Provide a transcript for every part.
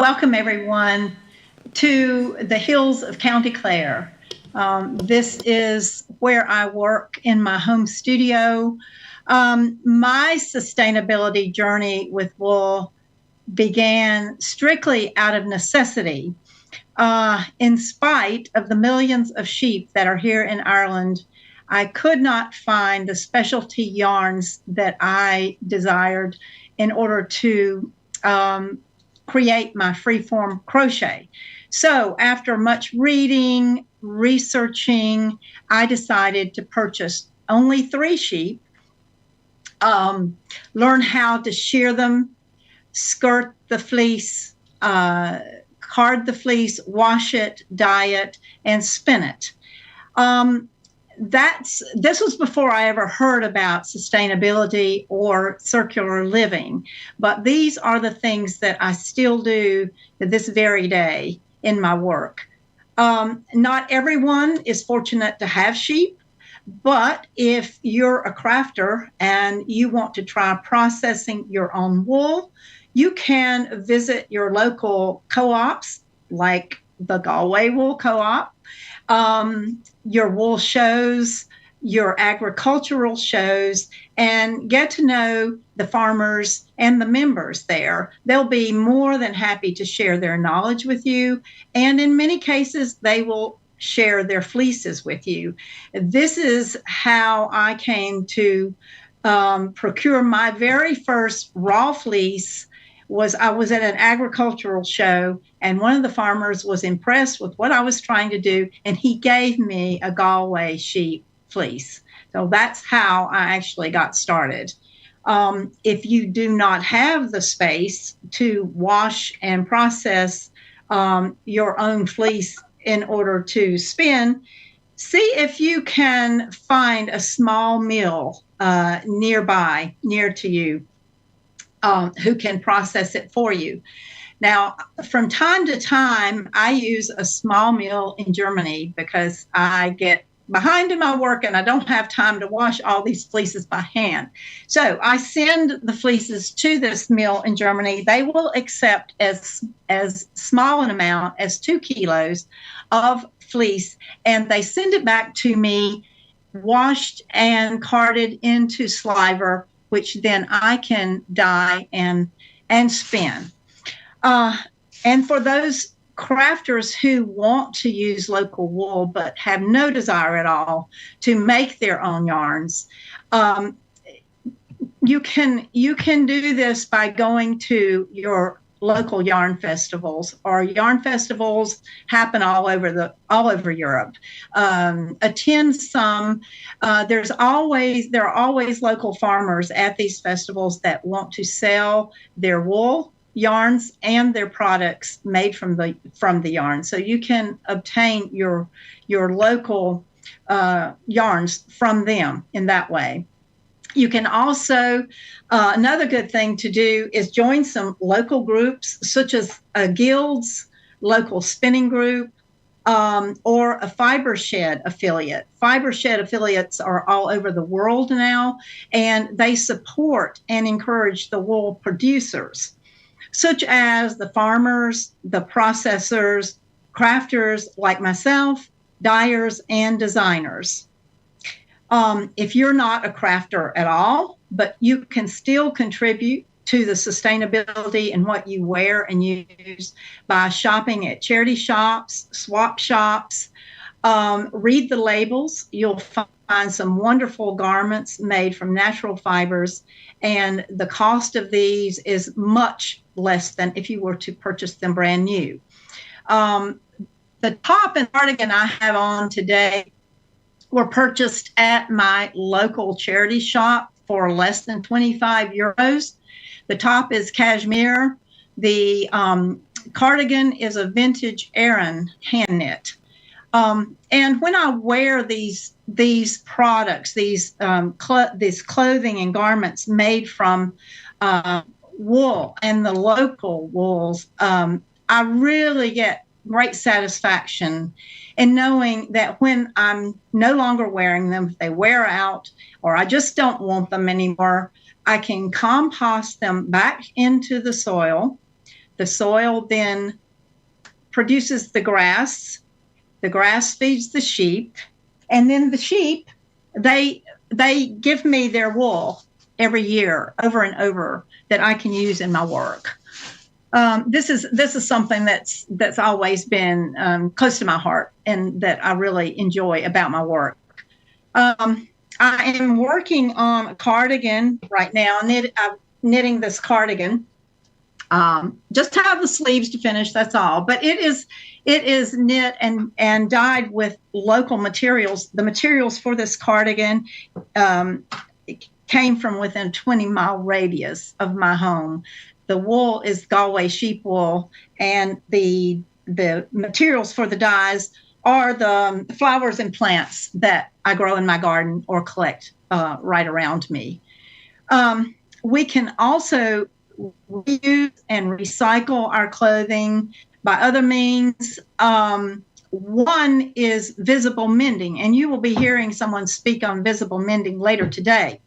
Welcome, everyone, to the hills of County Clare. This is where I work in my home studio. My sustainability journey with wool began strictly out of necessity. In spite of the millions of sheep that are here in Ireland, I could not find the specialty yarns that I desired in order to create my freeform crochet. So after much reading, researching, I decided to purchase only 3 sheep, learn how to shear them, skirt the fleece, card the fleece, wash it, dye it, and spin it. This was before I ever heard about sustainability or circular living, but these are the things that I still do to this very day in my work. Not everyone is fortunate to have sheep, but if you're a crafter and you want to try processing your own wool, you can visit your local co-ops like the Galway Wool Co-op, your wool shows, your agricultural shows, and get to know the farmers and the members there. They'll be more than happy to share their knowledge with you, and in many cases, they will share their fleeces with you. This is how I came to procure my very first raw fleece. I was at an agricultural show, and one of the farmers was impressed with what I was trying to do, and he gave me a Galway sheep fleece. So that's how I actually got started. If you do not have the space to wash and process your own fleece in order to spin, see if you can find a small mill near to you. Who can process it for you. Now, from time to time, I use a small mill in Germany because I get behind in my work and I don't have time to wash all these fleeces by hand. So I send the fleeces to this mill in Germany. They will accept as small an amount as 2 kilos of fleece, and they send it back to me washed and carded into sliver, which then I can dye and spin. And for those crafters who want to use local wool but have no desire at all to make their own yarns, you can do this by going to your local yarn festivals, or yarn festivals happen all over Europe. Attend some. There are always local farmers at these festivals that want to sell their wool yarns and their products made from the yarn. So you can obtain your local yarns from them in that way. You can also, another good thing to do is join some local groups, such as a guild's local spinning group, or a Fibre Shed affiliate. Fibre Shed affiliates are all over the world now, and they support and encourage the wool producers, such as the farmers, the processors, crafters like myself, dyers, and designers. If you're not a crafter at all, but you can still contribute to the sustainability in what you wear and use by shopping at charity shops, swap shops, read the labels. You'll find some wonderful garments made from natural fibers, and the cost of these is much less than if you were to purchase them brand new. The top and cardigan I have on today were purchased at my local charity shop for less than 25 euros. The top is cashmere. The cardigan is a vintage Aran hand knit. And when I wear these products, these clothing and garments made from wool and the local wools, I really get great satisfaction in knowing that when I'm no longer wearing them, if they wear out or I just don't want them anymore, I can compost them back into the soil. The soil then produces the grass. The grass feeds the sheep, and then the sheep, they give me their wool every year over and over that I can use in my work. This is something that's always been close to my heart and that I really enjoy about my work. I am working on a cardigan right now. I'm knitting this cardigan. Just have the sleeves to finish. That's all. But it is knit and dyed with local materials. The materials for this cardigan came from within a 20-mile radius of my home. The wool is Galway sheep wool, and the materials for the dyes are the flowers and plants that I grow in my garden or collect right around me. We can also reuse and recycle our clothing by other means. One is visible mending, and you will be hearing someone speak on visible mending later today.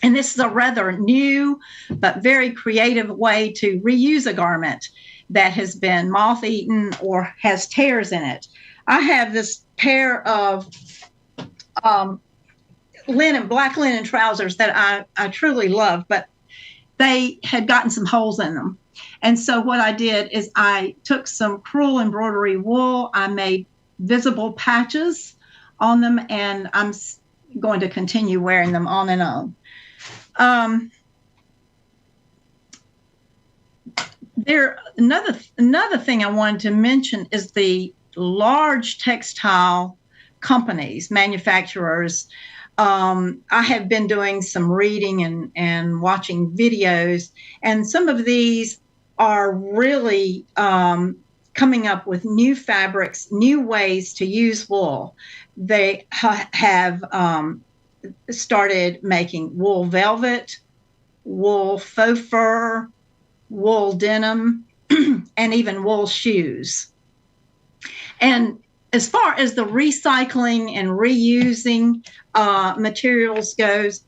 And this is a rather new but very creative way to reuse a garment that has been moth-eaten or has tears in it. I have this pair of black linen trousers that I truly love, but they had gotten some holes in them. And so what I did is I took some crewel embroidery wool, I made visible patches on them, and I'm going to continue wearing them on and on. Another thing I wanted to mention is the large textile companies, manufacturers. I have been doing some reading and watching videos, and some of these are really coming up with new fabrics, new ways to use wool. They have started making wool velvet, wool faux fur, wool denim, and even wool shoes. And as far as the recycling and reusing materials goes,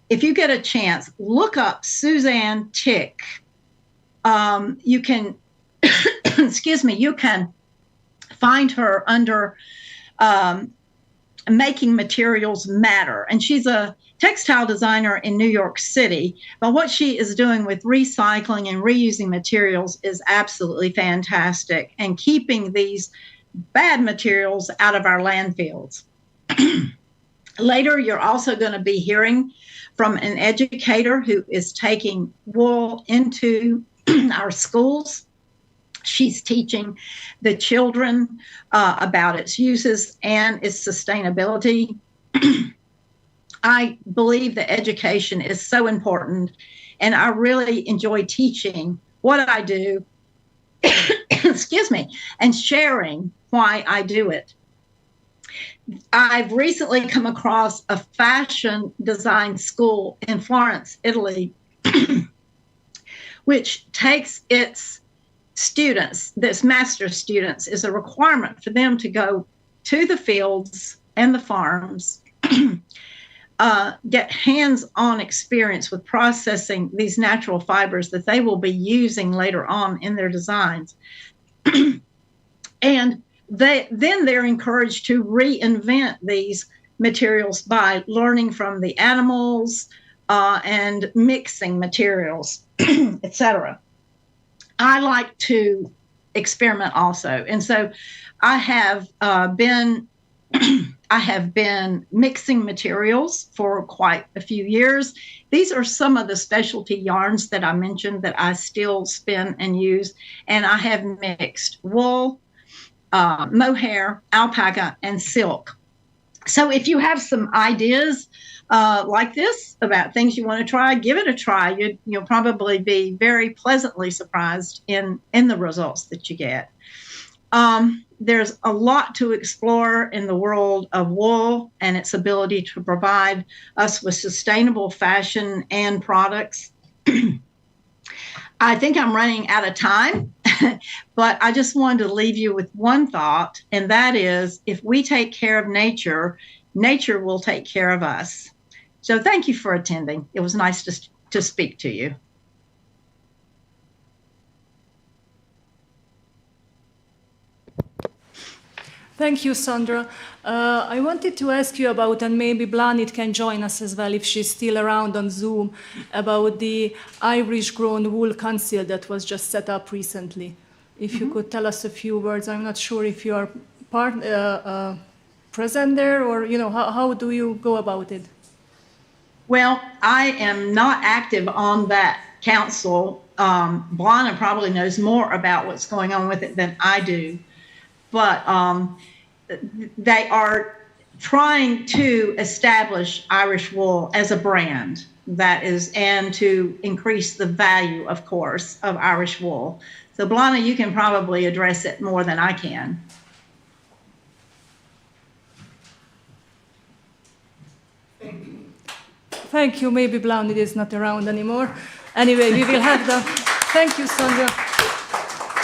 if you get a chance, look up Suzanne Tick. You can, excuse me, you can find her under Making Materials Matter. And she's a textile designer in New York City. But what she is doing with recycling and reusing materials is absolutely fantastic, and keeping these bad materials out of our landfills. Later, you're also going to be hearing from an educator who is taking wool into our schools. She's teaching the children about its uses and its sustainability. I believe that education is so important, and I really enjoy teaching what I do, excuse me, and sharing why I do it. I've recently come across a fashion design school in Florence, Italy, which takes its students, this master's students, is a requirement for them to go to the fields and the farms, get hands-on experience with processing these natural fibers that they will be using later on in their designs. And they're encouraged to reinvent these materials by learning from the animals and mixing materials, etc. I like to experiment also, and so I have been mixing materials for quite a few years. These are some of the specialty yarns that I mentioned that I still spin and use, and I have mixed wool, mohair, alpaca, and silk. So if you have some ideas like this about things you want to try, give it a try. You'll probably be very pleasantly surprised in the results that you get. There's a lot to explore in the world of wool and its ability to provide us with sustainable fashion and products. I think I'm running out of time, but I just wanted to leave you with one thought, and that is, if we take care of nature, nature will take care of us. So thank you for attending. It was nice to speak to you. Thank you, Sandra. I wanted to ask you about, and maybe Blanit can join us as well if she's still around on Zoom, about the Irish-grown wool council that was just set up recently. If you could tell us a few words. I'm not sure if you are present there, or how do you go about it? Well, I am not active on that council. Blana probably knows more about what's going on with it than I do, but they are trying to establish Irish wool as a brand, that is, and to increase the value, of course, of Irish wool. So Blana, you can probably address it more than I can. Thank you. Maybe Blanit is not around anymore. Anyway, we will have the... Thank you, Sandra.